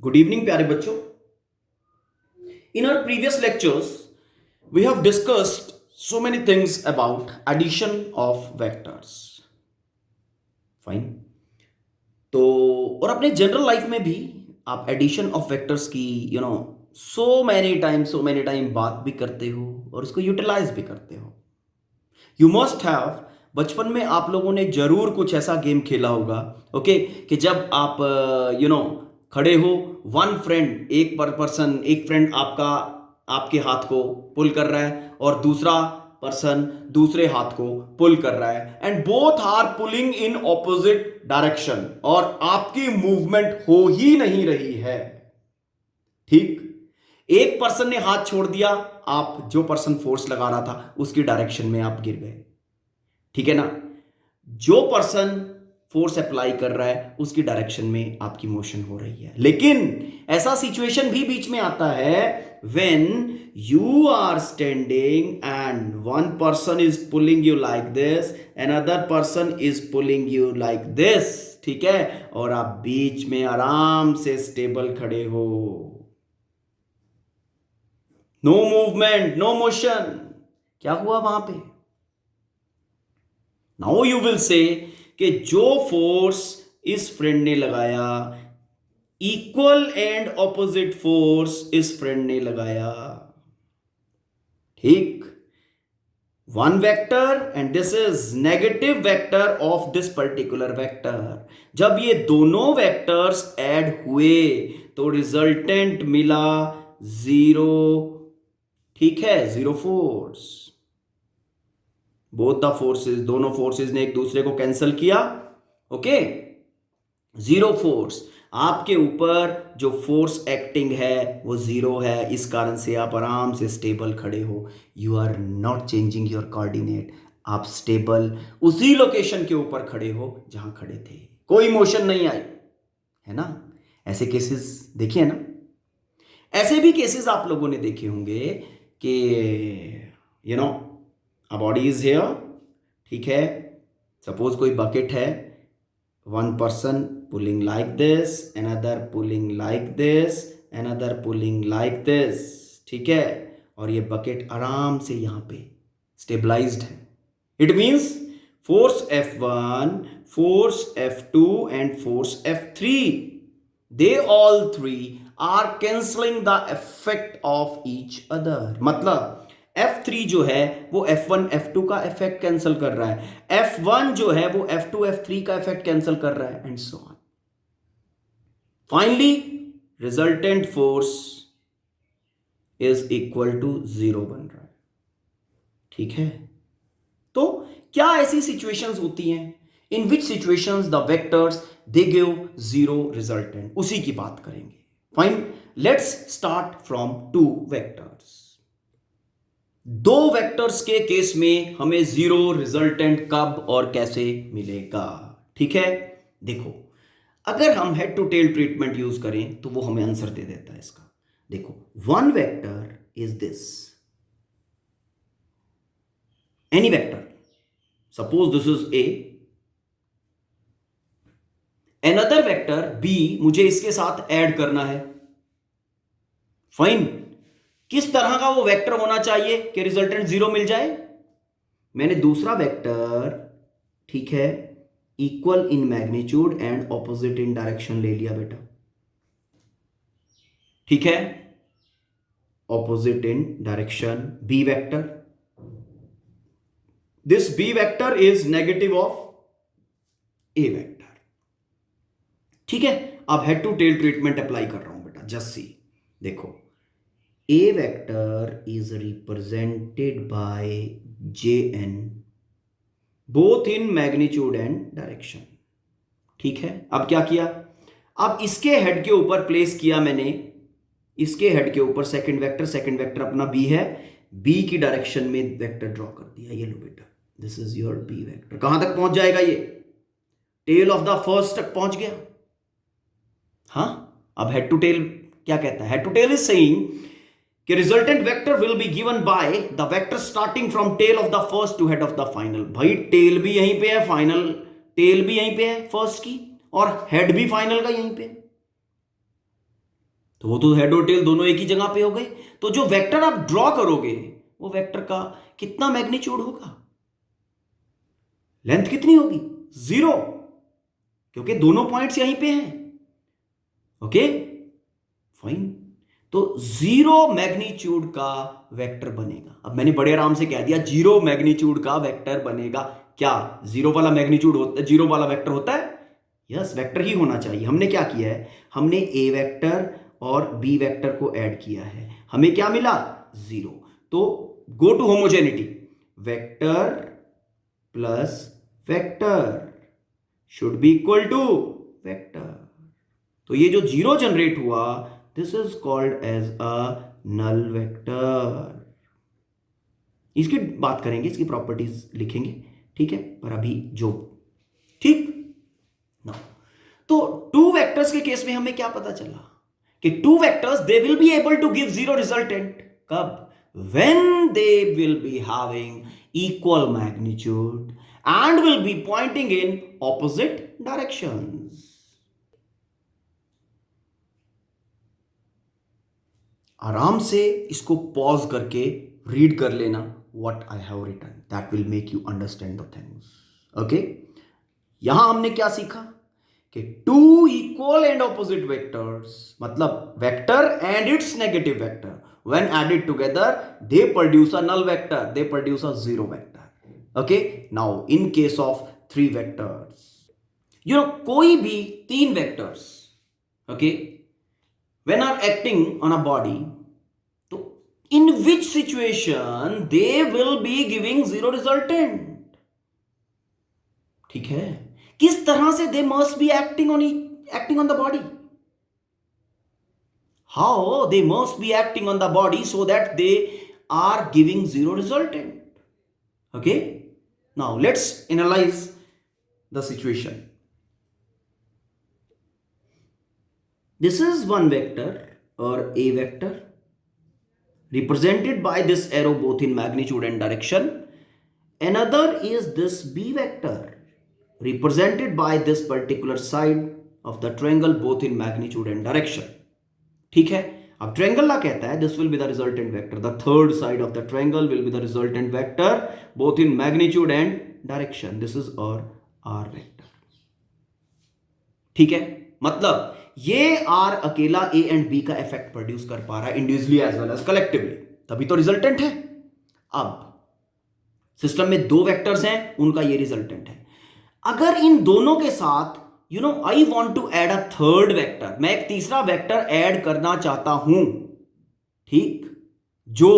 Good evening, प्यारे बच्चों. In our previous lectures, we have discussed so many things about addition of vectors. Fine. तो और अपने general life में भी आप एडिशन ऑफ वेक्टर्स की सो मैनी टाइम बात भी करते हो और उसको यूटिलाइज भी करते हो. यू मस्ट हैव बचपन में आप लोगों ने जरूर कुछ ऐसा गेम खेला होगा. ओके कि जब आप खड़े हो, वन फ्रेंड एक पर्सन एक फ्रेंड आपका आपके हाथ को पुल कर रहा है और दूसरा पर्सन दूसरे हाथ को पुल कर रहा है and both are pulling in opposite direction और आपकी मूवमेंट हो ही नहीं रही है. ठीक, एक पर्सन ने हाथ छोड़ दिया, आप जो पर्सन फोर्स लगा रहा था उसकी डायरेक्शन में आप गिर गए. ठीक है ना. जो पर्सन फोर्स अप्लाई कर रहा है उसकी डायरेक्शन में आपकी मोशन हो रही है. लेकिन ऐसा सिचुएशन भी बीच में आता है when you are standing and one person is pulling you like this, another person is pulling you like this. ठीक है, और आप बीच में आराम से स्टेबल खड़े हो. No movement, no motion. क्या हुआ वहां पे? नाउ यू विल से कि जो फोर्स इस फ्रेंड ने लगाया, इक्वल एंड ऑपोजिट फोर्स इस फ्रेंड ने लगाया. ठीक, one vector and this is negative vector of this particular vector. जब ये दोनों वेक्टर्स ऐड हुए तो रिजल्टेंट मिला जीरो. ठीक है, zero force. Both the forces, दोनों फोर्सेस ने एक दूसरे को कैंसिल किया. Okay, zero force. आपके ऊपर जो फोर्स एक्टिंग है वो जीरो है. इस कारण से आप आराम से स्टेबल खड़े हो. You are not changing your coordinate. आप स्टेबल उसी लोकेशन के ऊपर खड़े हो जहां खड़े थे. कोई मोशन नहीं आई है ना. ऐसे केसेस देखिए ना. ऐसे भी केसेस आप लोगों ने देखे होंगे कि a body is here. ठीक है, सपोज कोई बकेट है, one person pulling like this, another pulling like this, another pulling like this. ठीक है, और ये बकेट आराम से यहां पे स्टेबलाइज्ड है. It means force F1, force F2 and force F3, they all three are cancelling the effect of each other. मतलब F3 जो है वो F1 F2 का इफेक्ट कैंसिल कर रहा है, F1 जो है वो F2 F3 का इफेक्ट कैंसिल कर रहा है, and so on. Finally resultant force is equal to zero बन रहा है. ठीक है, तो क्या ऐसी सिचुएशंस होती हैं in which situations the vectors they give zero resultant, उसी की बात करेंगे. Fine, let's start from two vectors. दो वेक्टर्स के केस में हमें जीरो रिजल्टेंट कब और कैसे मिलेगा. ठीक है, देखो अगर हम head to tail treatment use करें तो वो हमें आंसर दे देता है इसका. देखो, one vector is this, any vector. Suppose this is A, another vector B मुझे इसके साथ ऐड करना है. फाइन, किस तरह का वो वेक्टर होना चाहिए कि रिजल्टेंट जीरो मिल जाए? मैंने दूसरा वेक्टर, ठीक है, equal in magnitude and opposite in direction ले लिया बेटा. ठीक है, opposite in direction B vector. This B vector is negative of A vector. ठीक है, अब head to tail treatment apply कर रहा हूं बेटा. जस्ट सी, देखो, A vector is represented by Jn both in magnitude and direction. ठीक है, अब क्या किया? अब इसके हेड के ऊपर प्लेस किया मैंने, इसके हेड के ऊपर सेकंड वेक्टर अपना B है, B की डायरेक्शन में वेक्टर ड्रॉ कर दिया. ये लो बेटा, this is your B vector. कहां तक पहुंच जाएगा ये? टेल ऑफ द फर्स्ट तक पहुंच गया. हाँ, अब हेड टू टेल क्या कहता है? Head to tail is saying कि resultant vector will be given by the vector starting from tail of the first to head of the final. भाई टेल भी यहीं पे है, फाइनल टेल भी यहीं पे है फर्स्ट की, और हेड भी फाइनल का यहीं पे. तो वो तो हेड और टेल दोनों एक ही जगह पे हो गए। तो जो वेक्टर आप ड्रॉ करोगे वो वेक्टर का कितना मैग्नीट्यूड होगा, लेंथ कितनी होगी, 0, क्योंकि दोनों पॉइंट्स यहीं पे हैं। ओके फाइन, तो 0 मैग्नीट्यूड का वेक्टर बनेगा। अब मैंने बड़े आराम से कह दिया 0 मैग्नीट्यूड का वेक्टर बनेगा। क्या 0 वाला मैग्नीट्यूड होता है, 0 वाला वेक्टर होता है? यस, वेक्टर ही होना चाहिए। हमने क्या किया है, हमने ए वेक्टर और बी वेक्टर को ऐड किया है, हमें क्या मिला, 0। तो go to homogeneity, vector plus vector should be equal to vector. तो ये जो 0 जनरेट हुआ, this is called as a null vector. इसकी बात करेंगे, इसकी प्रॉपर्टीज लिखेंगे, ठीक है, पर अभी जो ठीक ना। तो टू वेक्टर्स के केस में हमें क्या पता चला कि two vectors they will be able to give 0 resultant. कब? When they will be having equal magnitude and will be pointing in opposite directions. आराम से इसको पॉज करके रीड कर लेना, what I have written, that will make you understand the things. Okay, यहां हमने क्या सीखा कि two equal and opposite vectors, मतलब vector and its negative vector, when added together they produce a null vector, they produce a 0 vector. Okay, now in case of 3 vectors, कोई भी 3 vectors, okay, when are acting on a body, तो in which situation they will be giving 0 resultant? ठीक है, किस तरह से they must be acting on the body, how they must be acting on the body so that they are giving 0 resultant. Okay, now let's analyze the situation. This is one vector or a vector represented by this arrow both in magnitude and direction. Another is this b vector represented by this particular side of the triangle both in magnitude and direction. ठीक है, अब triangle ला कहता है this will be the resultant vector, the third side of the triangle will be the resultant vector both in magnitude and direction. This is our r vector. ठीक है, मतलब ये R अकेला ए एंड बी का effect produce कर पा रहा है individually as well as collectively, तभी तो रिजल्टेंट है। अब सिस्टम में 2 वेक्टर्स हैं, उनका ये रिजल्टेंट है। अगर इन दोनों के साथ I want to add a third vector, मैं एक तीसरा वेक्टर ऐड करना चाहता हूं, ठीक, जो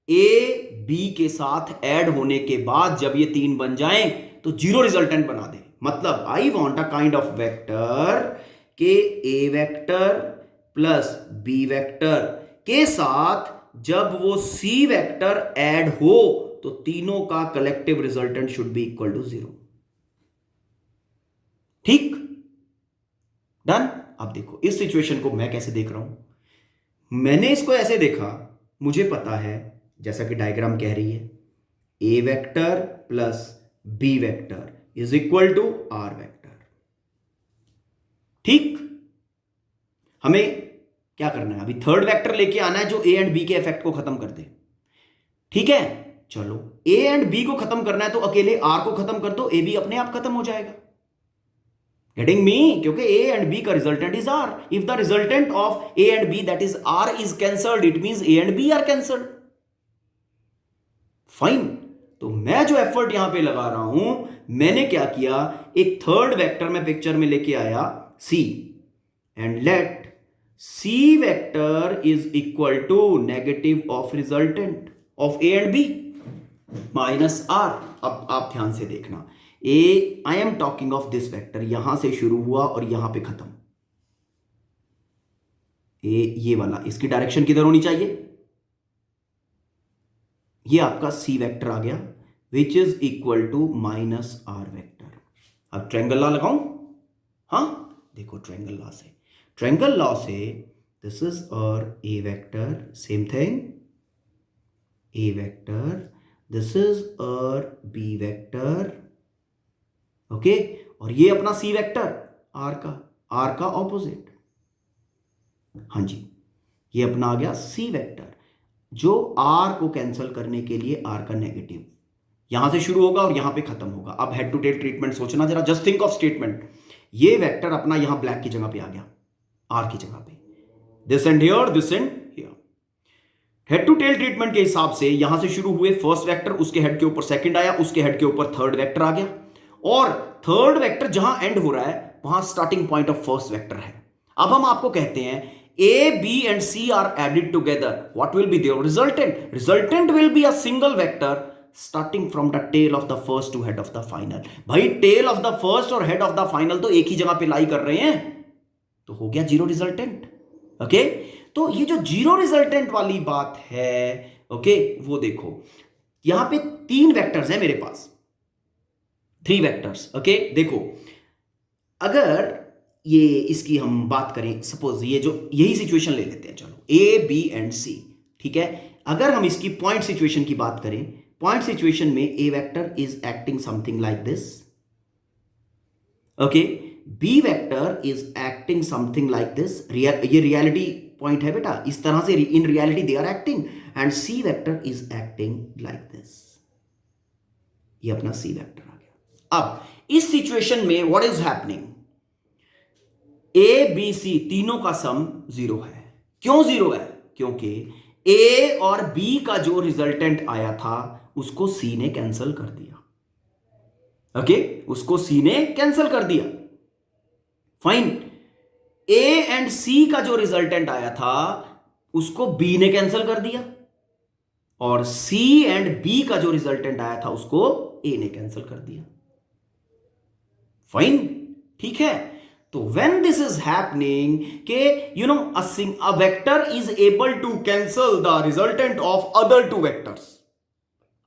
ए बी के साथ ऐड होने के बाद जब ये 3 बन जाएं तो 0 रिजल्टेंट बना दे। मतलब I want a kind of vector के ए वेक्टर प्लस बी वेक्टर के साथ जब वो सी वेक्टर ऐड हो तो तीनों का collective resultant should be equal to 0। ठीक, डन। अब देखो इस सिचुएशन को मैं कैसे देख रहा हूं, मैंने इसको ऐसे देखा, मुझे पता है जैसा कि डायग्राम कह रही है, A vector plus B vector is equal to R vector. ठीक, हमें क्या करना है, अभी थर्ड वेक्टर लेके आना है जो ए एंड बी के इफेक्ट को खत्म कर दे। ठीक है, चलो ए एंड बी को खत्म करना है तो अकेले आर को खत्म कर दो, ए बी अपने आप खत्म हो जाएगा। Getting me? क्योंकि ए एंड बी का resultant is R. If the resultant of A and B that is R is cancelled, it means A and B are cancelled. Fine, तो मैं जो एफर्ट यहां पे लगा रहा हूं, मैंने क्या किया, एक थर्ड वेक्टर में पिक्चर में लेके आया C, and let C vector is equal to negative of resultant of A and B minus R. अब आप ध्यान से देखना, A, I am talking of this vector, यहां से शुरू हुआ और यहां पे खत्म। ए ये वाला, इसकी डायरेक्शन किधर होनी चाहिए, ये आपका सी वेक्टर आ गया, which is equal to minus are vector. अब ट्रायंगल लॉ लगाऊं? हाँ, देखो ट्रायंगल लॉ से this is our A vector, same thing, A vector, this is our B vector, okay, और ये अपना सी वेक्टर आर का ऑपोजिट। हाँ जी, ये अपना आ गया सी वेक्टर, जो आर को कैंसिल करने के लिए आर का नेगेटिव यहां से शुरू होगा और यहां पे खत्म होगा। अब हेड टू टेल ट्रीटमेंट सोचना जरा, जस्ट थिंक ऑफ स्टेटमेंट, ये वेक्टर अपना यहां ब्लैक की जगह पे आ गया, आर की जगह पे, this end here, this end here. Head to tail treatment के हिसाब से यहां से शुरू हुए फर्स्ट वेक्टर, उसके हेड के ऊपर सेकंड आया, उसके हेड के ऊपर थर्ड वेक्टर आ गया, और थर्ड वेक्टर जहां एंड हो रहा है वहां starting point of first vector है। अब हम आपको कहते हैं A B and C are added together, what will be their resultant? Resultant will be a single vector starting from the tail of the first to head of the final. भाई tail of the first और head of the final तो एक ही जगह पे लाई कर रहे हैं, तो हो गया जीरो रिजल्टेंट। ओके, तो ये जो जीरो रिजल्टेंट वाली बात है, ओके, वो देखो यहां पे तीन वेक्टर्स हैं मेरे पास, थ्री वेक्टर्स। ओके, देखो अगर ये इसकी हम बात करें, सपोज ये जो यही सिचुएशन ले लेते हैं, चलो ए बी एंड सी, ठीक है। अगर हम इसकी पॉइंट सिचुएशन की बात करें, पॉइंट सिचुएशन में A vector is acting something like this, okay, B vector is acting something like this, ये रियलिटी पॉइंट है बेटा, इस तरह से in reality they are acting, and C vector is acting like this, ये अपना C vector आ गया। अब इस सिचुएशन में what is happening, A B C तीनों का सम जीरो है। क्यों जीरो है? क्योंकि ए और बी का जो रिजल्टेंट आया था उसको सी ने कैंसिल कर दिया। ओके, उसको सी ने कैंसिल कर दिया, फाइन। ए एंड सी का जो रिजल्टेंट आया था उसको बी ने कैंसिल कर दिया, और सी एंड बी का जो रिजल्टेंट आया था उसको ए ने कैंसिल कर दिया, फाइन, ठीक है। तो when this is happening के a vector is able to cancel the resultant of other two vectors,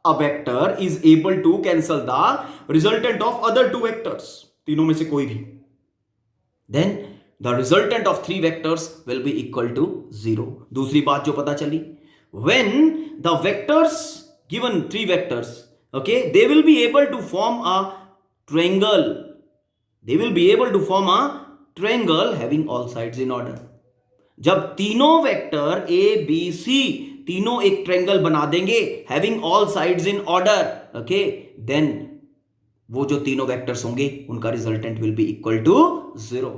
a vector is able to cancel the resultant of other two vectors, तीनों में से कोई भी, then the resultant of three vectors will be equal to zero। दूसरी बात जो पता चली, when the vectors given three vectors, okay, they will be able to form a triangle, they will be able to form a triangle having all sides in order। जब तीनों vector A B C तीनों एक triangle बना देंगे having all sides in order, okay, then वो जो तीनों vectors होंगे उनका resultant will be equal to zero.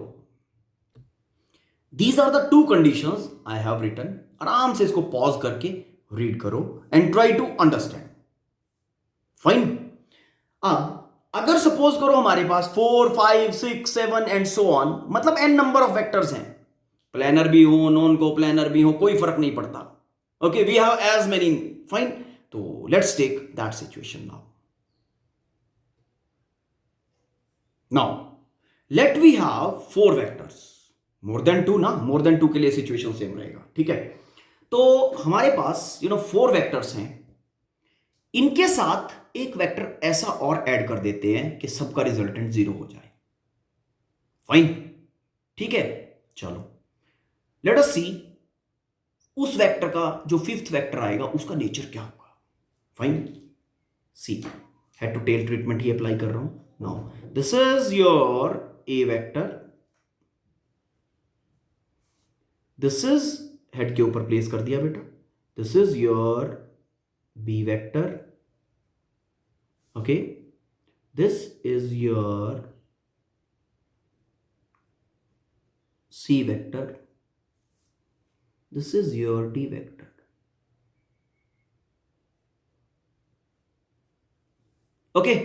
These are the two conditions I have written. आराम से इसको पॉज करके रीड करो and try to understand, fine. अब अगर सपोज करो हमारे पास 4 5 6 7 एंड सो ऑन, मतलब एन नंबर ऑफ वेक्टर्स हैं, प्लेनर भी हो नॉन को प्लेनर भी हो, कोई फर्क नहीं पड़ता, okay, we have as many, fine. तो let's take that situation now. Now let we have four vectors, more than two ना, मोर देन टू के लिए सिचुएशन सेम रहेगा, ठीक है। तो हमारे पास फोर वेक्टर्स हैं, इनके साथ एक वेक्टर ऐसा और ऐड कर देते हैं कि सबका रिजल्टेंट जीरो हो जाए, फाइन, ठीक है। चलो लेट अस सी उस वेक्टर का जो फिफ्थ वेक्टर आएगा उसका नेचर क्या होगा, fine. See head to tail treatment ही अप्लाई कर रहा हूं। Now this is your a vector, this is head के ऊपर प्लेस कर दिया बेटा, this is your b vector, okay, this is your C vector, this is your D vector, okay।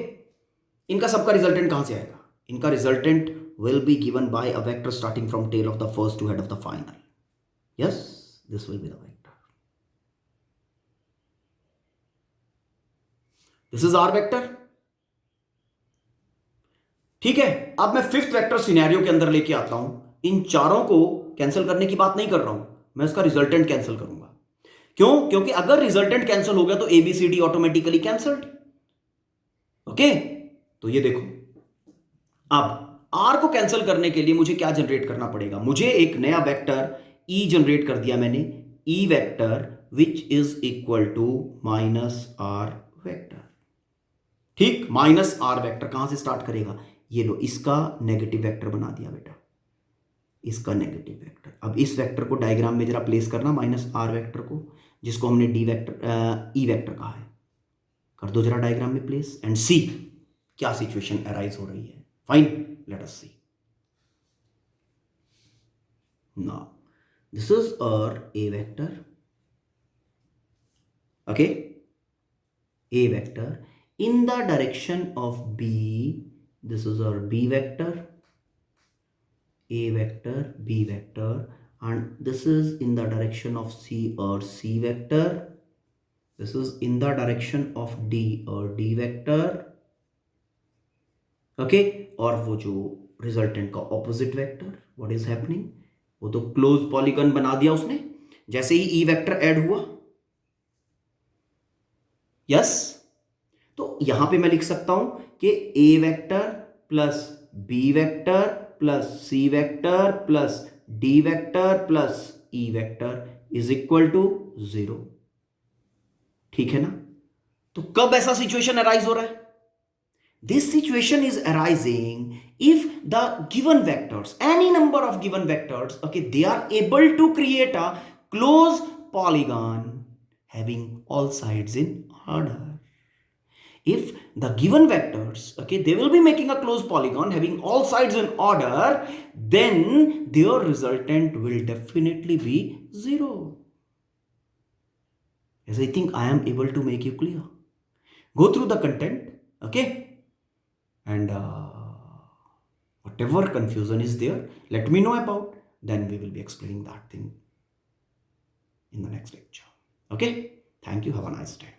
इनका सबका रिजल्टेंट कहां से आएगा? इनका resultant will be given by a vector starting from tail of the first to head of the final, yes, this will be the vector, this is r vector, ठीक है। अब मैं फिफ्थ वेक्टर सिनेरियो के अंदर लेके आता हूं, इन चारों को कैंसिल करने की बात नहीं कर रहा हूं, मैं इसका रिजल्टेंट कैंसिल करूंगा। क्यों? क्योंकि अगर रिजल्टेंट कैंसिल हो गया तो एबीसीडी ऑटोमेटिकली कैंसल्ड, ओके। तो ये देखो, अब आर को कैंसिल करने के लिए मुझे क्या जनरेट करना पड़ेगा? मुझे एक नया वेक्टर ई जनरेट कर दिया मैंने, e vector which is equal to minus are vector, ठीक। माइनस आर वेक्टर कहां से स्टार्ट करेगा? ये लो, इसका नेगेटिव वेक्टर बना दिया बेटा, इसका नेगेटिव वेक्टर। अब इस वेक्टर को डायग्राम में जरा प्लेस करना, माइनस आर वेक्टर को, जिसको हमने डी वेक्टर ई वेक्टर कहा है, कर दो जरा डायग्राम में प्लेस एंड सी क्या सिचुएशन अराइज हो रही है। Fine, let us see. Now this is our a vector, okay, a vector in the direction of b. This is our b vector, a vector, b vector, and this is in the direction of c or c vector. This is in the direction of d or d vector, okay. और वो जो resultant का opposite vector, what is happening, वो तो close polygon बना दिया उसने जैसे ही e वेक्टर ऐड हुआ। यस, तो यहां पे मैं लिख सकता हूं कि a vector plus b vector plus c vector plus d vector plus e vector is equal to 0। ठीक है ना? तो कब ऐसा सिचुएशन अराइज हो रहा है? This situation is arising if the given vectors, any number of given vectors, okay, they are able to create a closed polygon having all sides in order. If the given vectors, okay, they will be making a closed polygon having all sides in order, then their resultant will definitely be 0. As I think I am able to make you clear. Go through the content, okay, and whatever confusion is there, let me know about, then we will be explaining that thing in the next lecture. Okay, thank you, have a nice day.